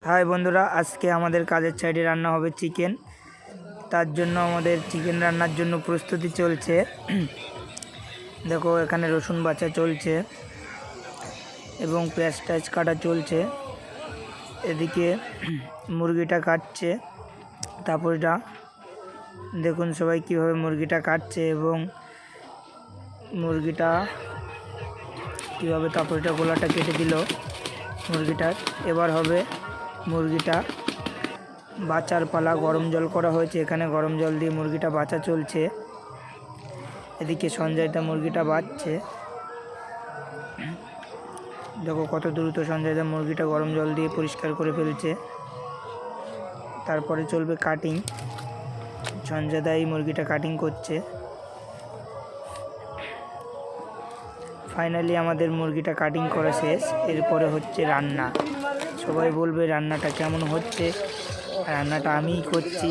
High বন্ধুরা, আজকে আমাদের কাজের সাইডে রান্না হবে চিকেন। তার জন্য আমাদের চিকেন রান্নার জন্য প্রস্তুতি চলছে। দেখো, এখানে রসুন বাছা চলছে এবং পেঁয়াজ টাজ কাটা চলছে। এদিকে মুরগিটা কাটছে। তারপর এটা দেখুন সবাই কীভাবে মুরগিটা কাটছে এবং মুরগিটা কীভাবে তারপর এটা গোলাটা কেটে দিল মুরগিটার। এবার হবে মুরগিটা বাচার পালা। গরম জল করা হয়েছে, এখানে গরম জল দিয়ে মুরগিটা বাছা চলছে। এদিকে সঞ্জয়দা মুরগিটা বাছছে। দেখো কত দ্রুত সঞ্জয়দা মুরগিটা গরম জল দিয়ে পরিষ্কার করে ফেলছে। তারপরে চলবে কাটিং। সঞ্জয়দা এই মুরগিটা কাটিং করছে। ফাইনালি আমাদের মুরগিটা কাটিং করা শেষ। এরপরে হচ্ছে রান্না। সবাই বলবে রান্নাটা কেমন হচ্ছে। রান্নাটা আমিই করছি।